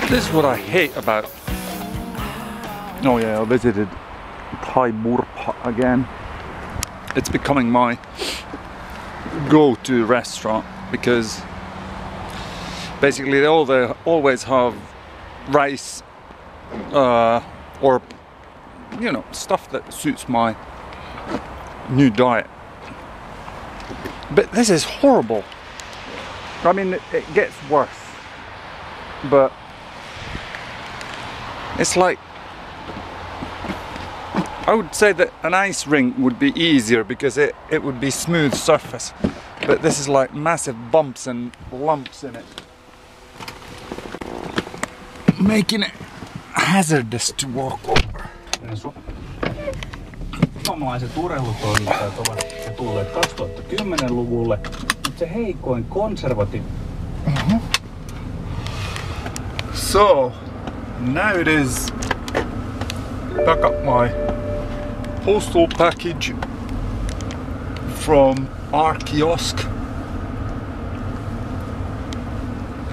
This is what I hate about... Oh yeah, I visited Thai Burpa again. It's becoming my go-to restaurant because basically they always have rice or you know, stuff that suits my new diet. But this is horrible. I mean, it gets worse, but it's like, I would say that an ice rink would be easier because it would be smooth surface, but this is like massive bumps and lumps in it, making it hazardous to walk over. Suomalaiset urheilutoimittajat ovat tulleet 2010-luvulle, mutta se heikoin konservatiivi. So now it is back up my postal package from our kiosk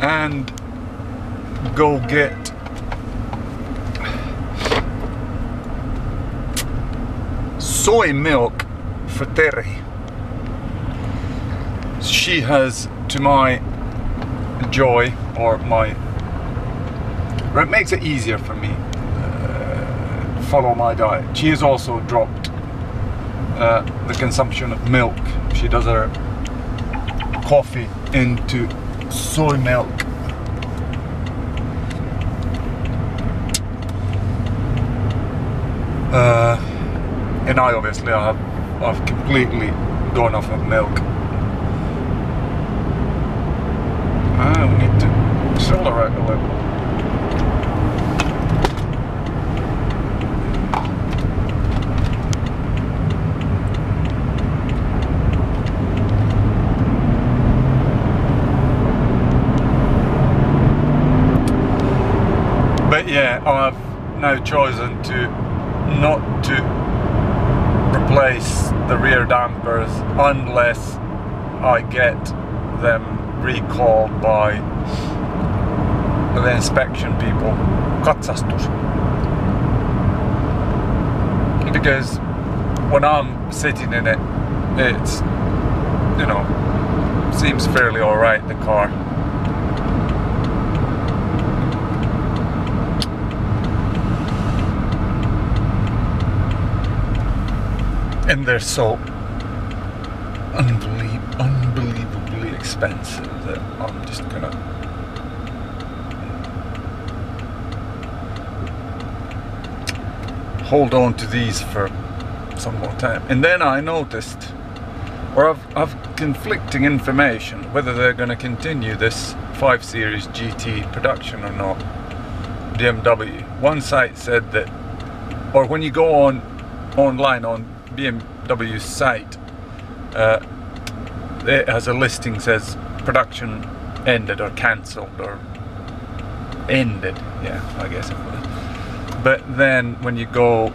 and go get soy milk for Terhi. She has, to my joy, or it makes it easier for me to follow my diet. She has also dropped the consumption of milk. She does her coffee into soy milk. And I obviously I've completely gone off of milk. We need to accelerate a little. But yeah, I've now chosen to not to replace the rear dampers unless I get them recalled by the inspection people, katsastus. Because when I'm sitting in it, it's, you know, seems fairly alright, the car. And they're so unbelievably expensive that I'm just gonna hold on to these for some more time. And then I noticed, or I've conflicting information whether they're gonna continue this 5 Series GT production or not. BMW. One site said that, or when you go online on BMW's site, it has a listing says production ended or cancelled or ended, yeah, I guess it was. But then when you go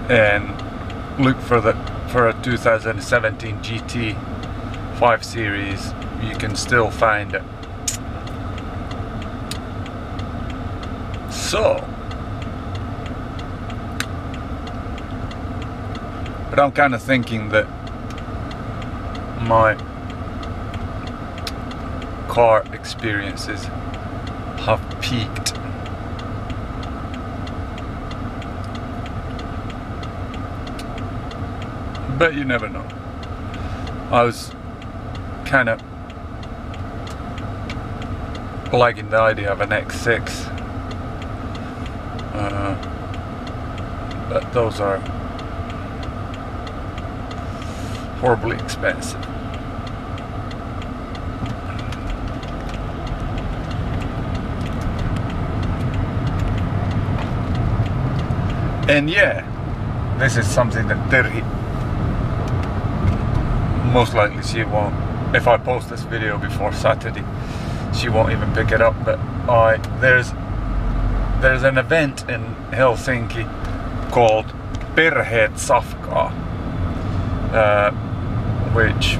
and look for a 2017 GT 5 Series, you can still find it. So, but I'm kind of thinking that my car experiences have peaked. But you never know. I was kind of liking the idea of an X6. But those are horribly expensive. And yeah, this is something that Terhi, most likely she won't, if I post this video before Saturday, she won't even pick it up. But there's an event in Helsinki called Perheet sarkaa, which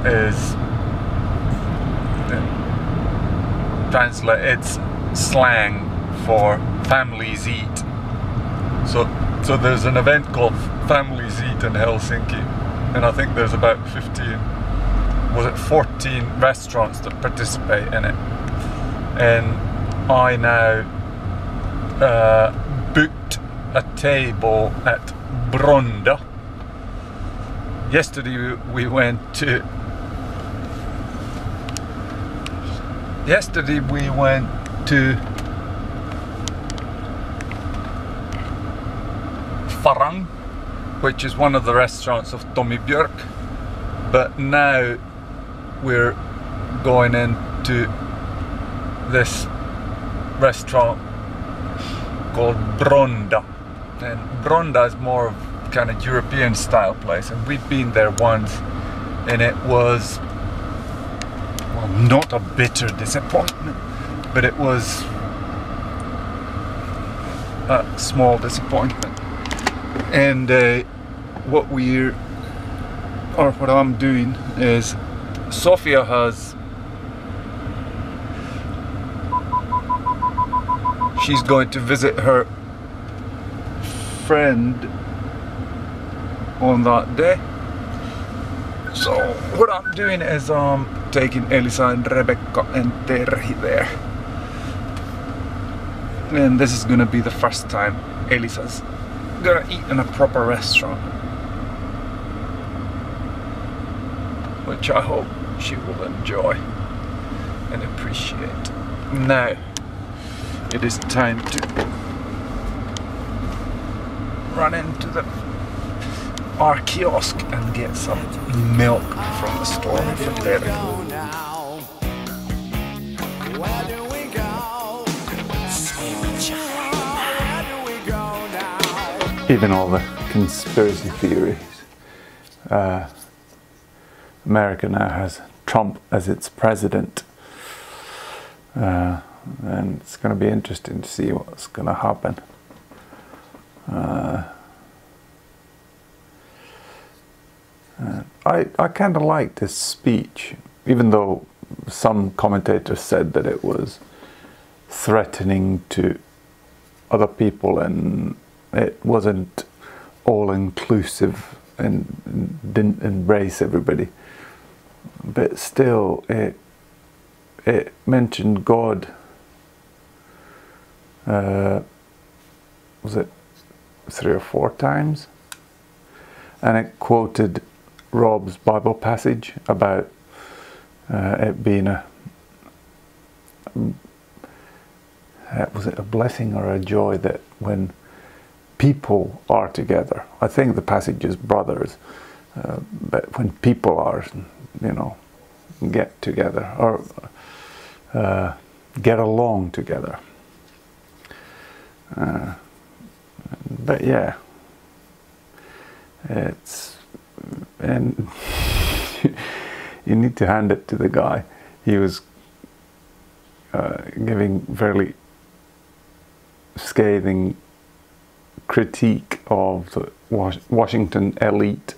is slang for families eat. So there's an event called Families Eat in Helsinki, and I think there's about 14 restaurants that participate in it. And I now booked a table at Bronda. Yesterday we went to Farang, which is one of the restaurants of Tommy Björk, but now we're going into this restaurant called Bronda, and Bronda is more of kind of European style place, and we've been there once, and it was, well, not a bitter disappointment, but it was a small disappointment. And what I'm doing is, Sofia she's going to visit her friend on that day. So what I'm doing is taking Elisa and Rebecca and Perheet there. And this is gonna be the first time Elisa's gonna eat in a proper restaurant, which I hope she will enjoy and appreciate. Now it is time to run into our kiosk and get some milk from the store for Perheet. Even all the conspiracy theories, America now has Trump as its president, and it's going to be interesting to see what's going to happen. I kind of liked this speech, even though some commentators said that it was threatening to other people and it wasn't all-inclusive and didn't embrace everybody. But still, it mentioned God. Was it 3 or 4 times? And it quoted Rob's Bible passage about it being was it a blessing or a joy that when people are together, I think the passage is brothers, but when people are, get together or get along together. But yeah, and you need to hand it to the guy. He was giving fairly scathing critique of the Washington elite,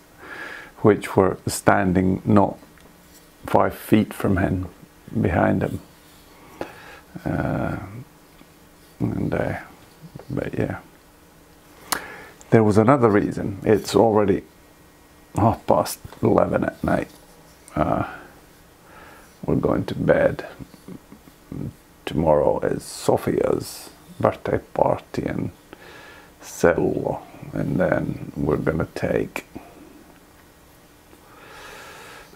which were standing not 5 feet from him, behind him. But yeah, there was another reason. It's already 11:30 at night. We're going to bed. Tomorrow is Sofia's birthday party in Sello, and then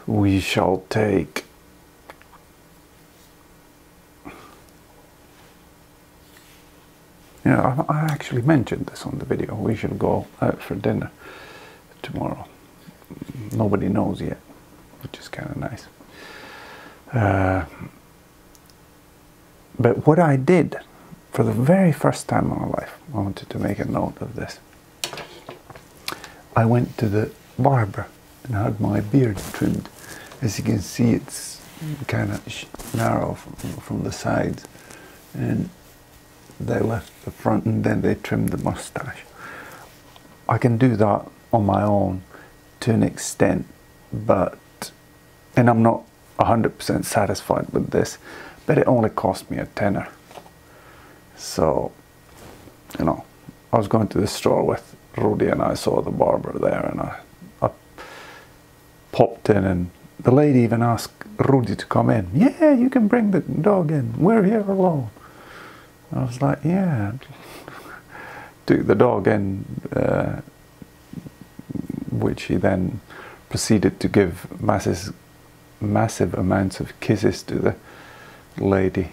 we shall take I actually mentioned this on the video. We should go out for dinner tomorrow. Nobody knows yet, which is kind of nice. But what I did for the very first time in my life, I wanted to make a note of this. I went to the barber and had my beard trimmed. As you can see, it's kind of narrow from the sides, and they left the front and then they trimmed the mustache. I can do that on my own to an extent, and I'm not 100% satisfied with this, but it only cost me a tenner. So, you know, I was going to the store with Rudy and I saw the barber there, and I popped in, and the lady even asked Rudy to come in. Yeah, you can bring the dog in. We're here alone. I was like, yeah. Took the dog in, which he then proceeded to give massive amounts of kisses to the lady.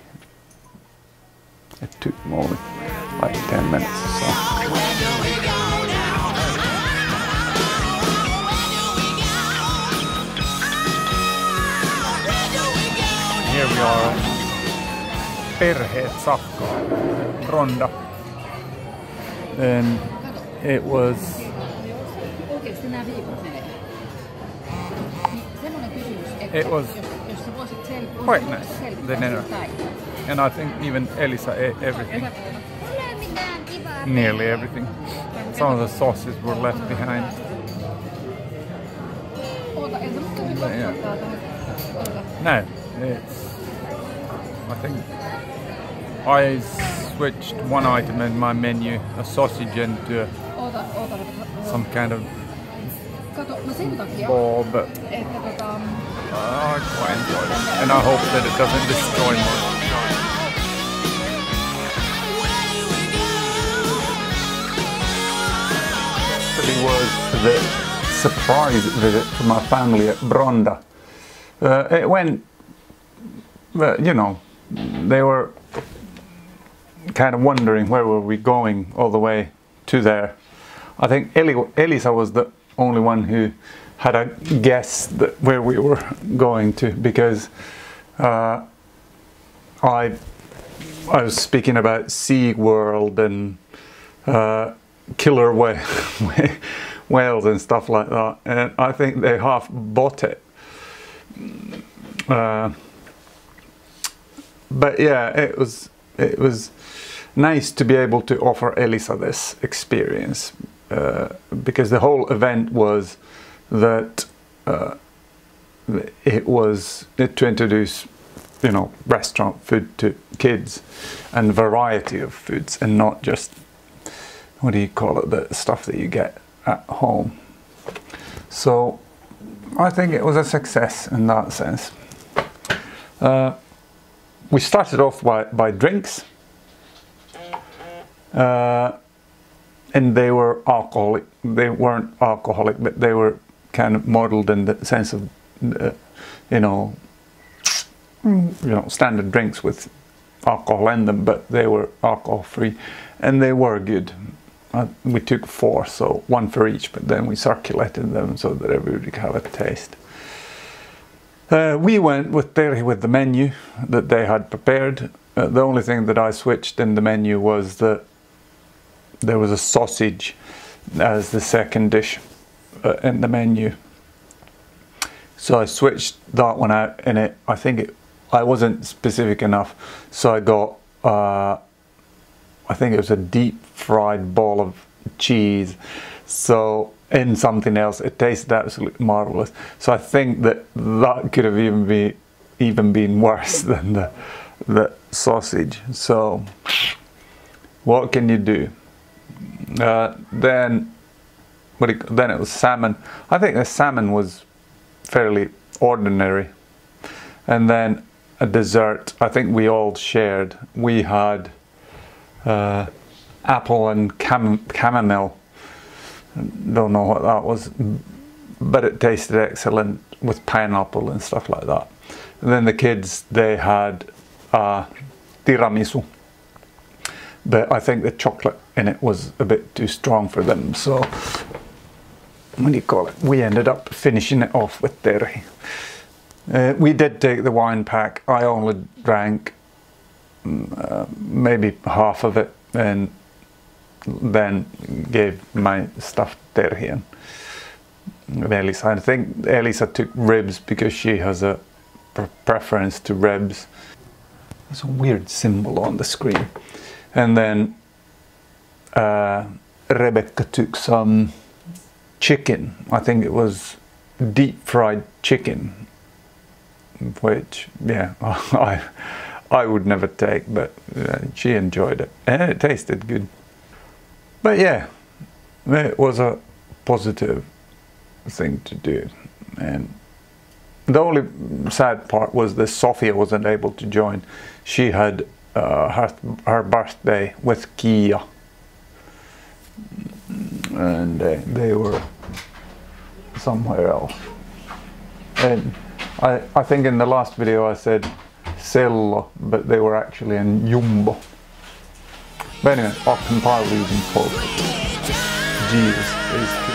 It took only like 10 minutes or so. Here we are at Perheet sarkaa, Bronda. And it was quite nice, the dinner. And I think even Elisa ate everything. Nearly everything. Some of the sauces were left behind. But yeah. No, I think I switched one item in my menu, a sausage, into some kind of ball, but I quite enjoyed it, and I hope that it doesn't destroy me. It was the surprise visit to my family at Bronda. It went, you know, they were kind of wondering where were we going all the way to there. I think Elisa was the only one who had a guess that where we were going to, because I was speaking about Sea World and killer whales and stuff like that, and I think they half bought it. But yeah, it was nice to be able to offer Elisa this experience, because the whole event was that it was to introduce, you know, restaurant food to kids and variety of foods, and not just, what do you call it, the stuff that you get at home. So I think it was a success in that sense. We started off by drinks, and they were alcoholic. They weren't alcoholic, but they were kind of modeled in the sense of, you know, standard drinks with alcohol in them, but they were alcohol free, and they were good. We took 4, so 1 for each, but then we circulated them so that everybody could have a taste. We went with Perheet with the menu that they had prepared. The only thing that I switched in the menu was that there was a sausage as the second dish in the menu. So I switched that one out, and I wasn't specific enough, so I got I think it was a deep fried ball of cheese, so in something else. It tasted absolutely marvelous. So I think that could have even been worse than the sausage. So what can you do? Then it was salmon. I think the salmon was fairly ordinary. And then a dessert, I think we all shared. We had apple and chamomile. Don't know what that was, but it tasted excellent with pineapple and stuff like that. And then the kids, they had tiramisu, but I think the chocolate in it was a bit too strong for them, so what do you call it, we ended up finishing it off with Perheet. We did take the wine pack. I only drank maybe half of it, and then gave my stuff to Perheet and Elisa. I think Elisa took ribs because she has a preference to ribs. There's a weird symbol on the screen. And then Rebecca took some chicken. I think it was deep fried chicken, which, yeah, I would never take, but she enjoyed it and it tasted good. But yeah, it was a positive thing to do. And the only sad part was that Sofia wasn't able to join. She had her birthday with Kia, and they were somewhere else. And I think in the last video I said Sello, but they were actually in Jumbo. But anyway, I'll compile these in post. Jesus is